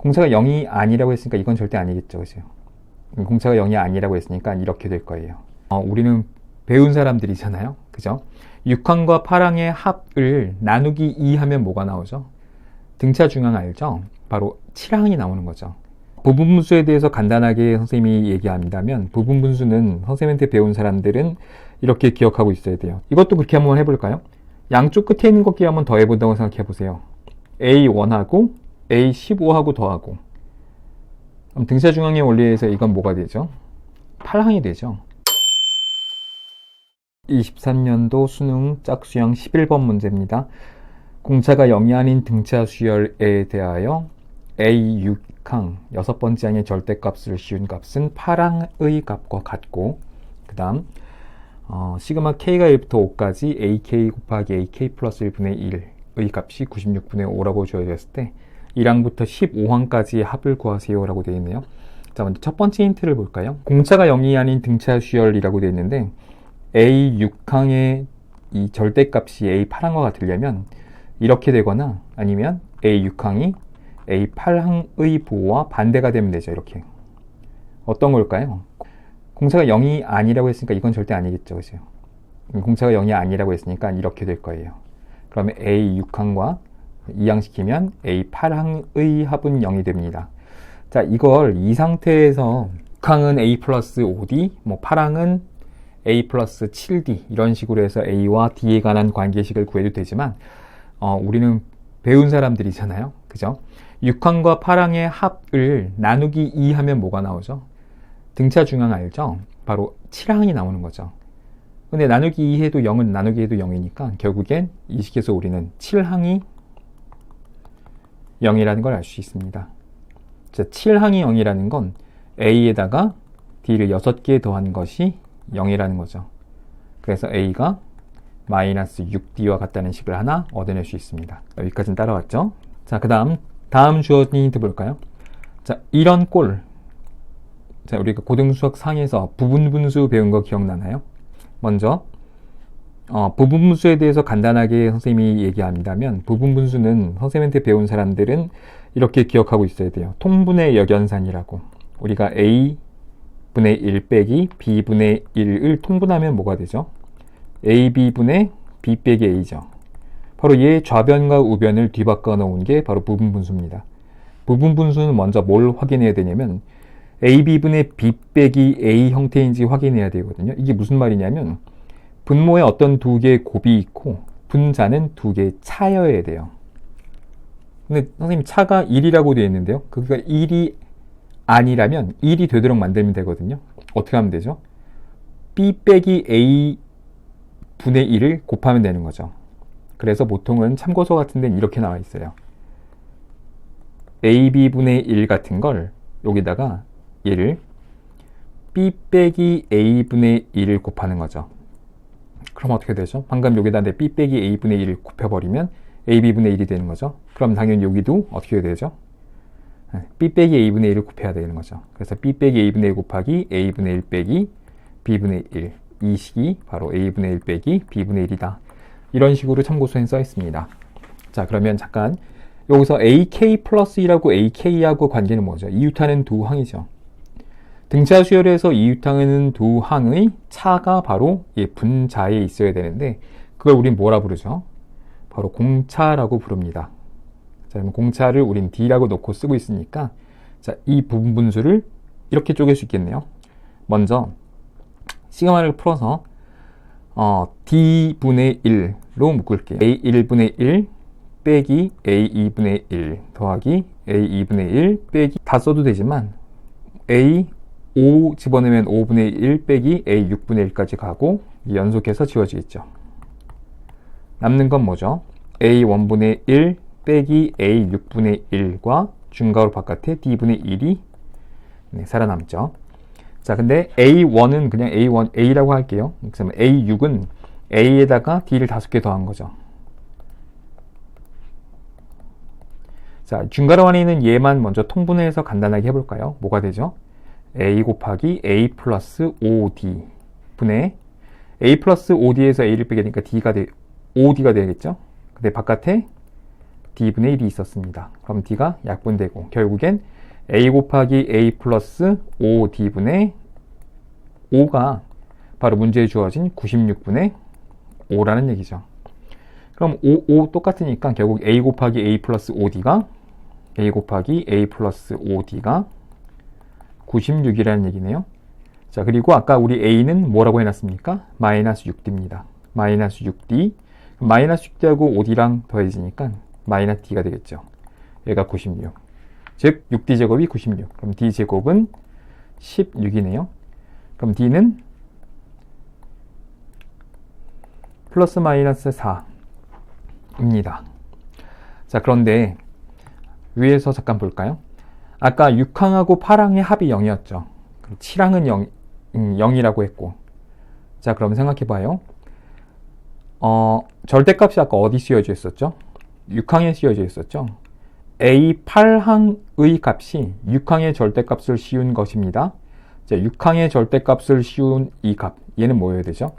공차가 0이 아니라고 했으니까 이건 절대 아니겠죠. 그죠? 공차가 0이 아니라고 했으니까 이렇게 될 거예요. 우리는 배운 사람들이잖아요. 그죠? 6항과 8항의 합을 나누기 2 하면 뭐가 나오죠? 등차 중항 알죠? 바로 7항이 나오는 거죠. 부분분수에 대해서 간단하게 선생님이 얘기한다면 부분분수는 선생님한테 배운 사람들은 이렇게 기억하고 있어야 돼요. 이것도 그렇게 한번 해볼까요? 양쪽 끝에 있는 것 한번 더해본다고 생각해 보세요. A1하고 A15하고 더하고, 그럼 등차 중항의 원리에서 이건 뭐가 되죠? 8항이 되죠. 23년도 수능 짝수형 11번 문제입니다. 공차가 0이 아닌 등차 수열에 대하여 A6항 6번째 항의 절대값을 씌운 값은 8항의 값과 같고, 그 다음 시그마 K가 1부터 5까지 AK 곱하기 AK 플러스 1분의 1의 값이 96분의 5라고 주어졌을 때 1항부터 15항까지의 합을 구하세요 라고 되어 있네요. 자, 먼저 첫 번째 힌트를 볼까요? 공차가 0이 아닌 등차 수열이라고 되어 있는데 A6항의 이 절대값이 A8항과 같으려면 이렇게 되거나 아니면 A6항이 A8항의 부호와 반대가 되면 되죠. 이렇게. 어떤 걸까요? 공차가 0이 아니라고 했으니까 이건 절대 아니겠죠. 그죠? 공차가 0이 아니라고 했으니까 이렇게 될 거예요. 그러면 A6항과 이항시키면 A8항의 합은 0이 됩니다. 자, 이걸 이 상태에서 6항은 A 플러스 5D, 8항은 A 플러스 7D 이런 식으로 해서 A와 D에 관한 관계식을 구해도 되지만 우리는 배운 사람들이잖아요. 그죠? 6항과 8항의 합을 나누기 2 하면 뭐가 나오죠? 등차 중항 알죠? 바로 7항이 나오는 거죠. 근데 나누기 2 해도 0은 나누기 해도 0이니까 결국엔 이 식에서 우리는 7항이 0이라는 걸 알 수 있습니다. 자, 7항이 0이라는 건 A에다가 D를 6개 더한 것이 0이라는 거죠. 그래서 A가 마이너스 6D와 같다는 식을 하나 얻어낼 수 있습니다. 여기까지는 따라왔죠? 자, 그 다음 주어진 힌트 볼까요? 자, 이런 꼴. 자, 우리가 고등수학 상에서 부분분수 배운 거 기억나나요? 먼저 부분분수에 대해서 간단하게 선생님이 얘기한다면 부분분수는 선생님한테 배운 사람들은 이렇게 기억하고 있어야 돼요. 통분의 역연산이라고. 우리가 A분의 1 빼기 B분의 1을 통분하면 뭐가 되죠? AB분의 B 빼기 A죠. 바로 얘 좌변과 우변을 뒤바꿔 놓은 게 바로 부분분수입니다. 부분분수는 먼저 뭘 확인해야 되냐면 AB분의 B 빼기 A 형태인지 확인해야 되거든요. 이게 무슨 말이냐면 분모에 어떤 두 개의 곱이 있고 분자는 두 개의 차여야 돼요. 근데 선생님 차가 1이라고 되어 있는데요. 그가 1이 아니라면 1이 되도록 만들면 되거든요. 어떻게 하면 되죠? B 빼기 A 분의 1을 곱하면 되는 거죠. 그래서 보통은 참고서 같은 데는 이렇게 나와 있어요. AB분의 1 같은 걸 여기다가 얘를 B 빼기 A분의 1을 곱하는 거죠. 그럼 어떻게 되죠? 방금 여기다 내 B 빼기 A분의 1을 곱해버리면 AB분의 1이 되는 거죠. 그럼 당연히 여기도 어떻게 되죠? B 빼기 A분의 1을 곱해야 되는 거죠. 그래서 B 빼기 A분의 1 곱하기 A분의 1 빼기 B분의 1. 이 식이 바로 A분의 1 빼기 B분의 1이다. 이런 식으로 참고서에 써 있습니다. 자, 그러면 잠깐 여기서 AK 플러스 1하고 AK하고 관계는 뭐죠? 이유타는 두 항이죠. 등차 수열에서 이유타는 두 항의 차가 바로 분자에 있어야 되는데 그걸 우린 뭐라 부르죠? 바로 공차라고 부릅니다. 자, 그럼 공차를 우린 D라고 놓고 쓰고 있으니까 자, 이 부분분수를 이렇게 쪼갤 수 있겠네요. 먼저 시그마를 풀어서 D분의 1로 묶을게요. A1분의 1 빼기 A2분의 1 더하기 A2분의 1 빼기 다 써도 되지만 A5 집어넣으면 5분의 1 빼기 A6분의 1까지 가고 연속해서 지워지겠죠. 남는 건 뭐죠? A1분의 1 빼기 A6분의 1과 중괄호 바깥에 D분의 1이 살아남죠. 자, 근데 A1은 그냥 A라고 할게요. 그래서 A6은 A에다가 D를 5개 더한 거죠. 자, 중괄호 안에 있는 얘만 먼저 통분해서 간단하게 해볼까요? 뭐가 되죠? A 곱하기 A 플러스 5D 분의 A 플러스 5D에서 A를 빼게 되니까 OD가 되겠죠? 근데 바깥에 D분의 1이 있었습니다. 그럼 D가 약분되고 결국엔 A 곱하기 A 플러스 5D분의 5가 바로 문제에 주어진 96분의 5라는 얘기죠. 그럼 5 똑같으니까 결국 A 곱하기 A 플러스 5D가 A 곱하기 A 플러스 5D가 96이라는 얘기네요. 자, 그리고 아까 우리 A는 뭐라고 해놨습니까? 마이너스 6D입니다. 마이너스 6D. 마이너스 6D하고 5D랑 더해지니까 마이너스 D가 되겠죠. 얘가 96. 즉, 6D 제곱이 96. 그럼 D 제곱은 16이네요. 그럼 D는 플러스 마이너스 4입니다. 자, 그런데 위에서 잠깐 볼까요? 아까 6항하고 8항의 합이 0이었죠. 7항은 0이라고 했고. 자, 그럼 생각해봐요. 절대값이 아까 어디 쓰여져 있었죠? 6항에 쓰여져 있었죠. A8항의 값이 6항의 절대값을 씌운 것입니다. 자, 6항의 절대값을 씌운 이 값, 얘는 뭐여야 되죠?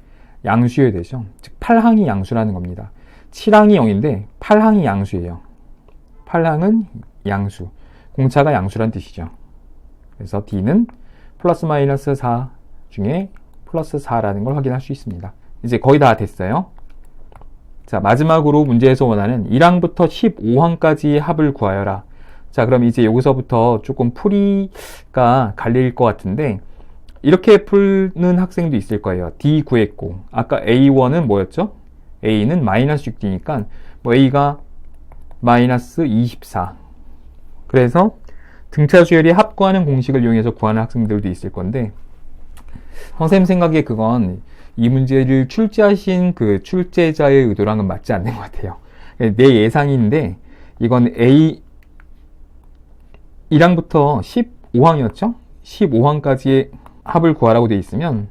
양수여야 되죠. 즉 8항이 양수라는 겁니다. 7항이 0인데 8항이 양수예요. 8항은 양수, 공차가 양수란 뜻이죠. 그래서 D는 플러스 마이너스 4 중에 플러스 4라는 걸 확인할 수 있습니다. 이제 거의 다 됐어요. 자, 마지막으로 문제에서 원하는 1항부터 15항까지의 합을 구하여라. 자, 그럼 이제 여기서부터 조금 풀이가 갈릴 것 같은데 이렇게 푸는 학생도 있을 거예요. D 구했고 아까 A1은 뭐였죠? A는 마이너스 6D니까 뭐 A가 마이너스 24. 그래서 등차 수열이 합 구하는 공식을 이용해서 구하는 학생들도 있을 건데 선생님 생각에 그건 이 문제를 출제하신 그 출제자의 의도랑은 맞지 않는 것 같아요. 내 예상인데 이건 A 1항부터 15항이었죠? 15항까지의 합을 구하라고 되어 있으면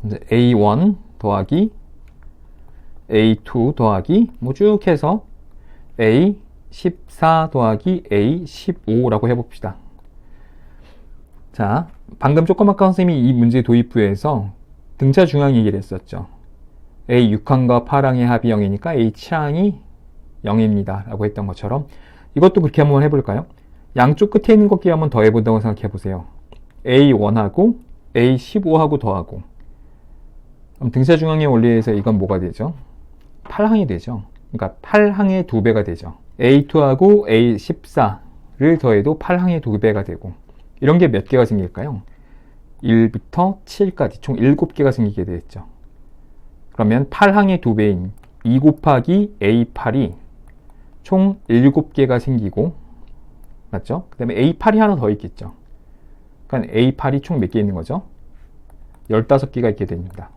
이제 A1 더하기 A2 더하기 뭐 쭉 해서 A14 더하기 A15라고 해봅시다. 자, 방금 조금 아까 선생님이 이 문제 도입부에서 등차 중항 얘기를 했었죠. A6항과 8항의 합이 0이니까 A7항이 0입니다. 라고 했던 것처럼 이것도 그렇게 한번 해볼까요? 양쪽 끝에 있는 것 끼리 한번 더해본다고 생각해보세요. A1하고 A15하고 더하고 그럼 등차 중항의 원리에서 이건 뭐가 되죠? 8항이 되죠. 그러니까 8항의 2배가 되죠. A2하고 A14를 더해도 8항의 2배가 되고 이런 게 몇 개가 생길까요? 1부터 7까지 총 7개가 생기게 되겠죠. 그러면 8항의 2배인 2 곱하기 A8이 총 7개가 생기고 맞죠? 그 다음에 A8이 하나 더 있겠죠. 그러니까 A8이 총 몇 개 있는 거죠? 15개가 있게 됩니다.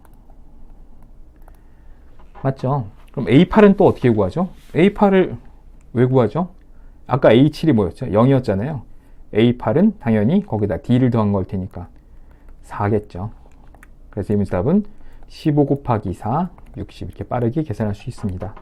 맞죠? 그럼 A8은 또 어떻게 구하죠? A8을 왜 구하죠? 아까 A7이 뭐였죠? 0이었잖아요. A8은 당연히 거기다 D를 더한 걸 테니까 4겠죠. 그래서 이 문제 답은 15 곱하기 4, 60 이렇게 빠르게 계산할 수 있습니다.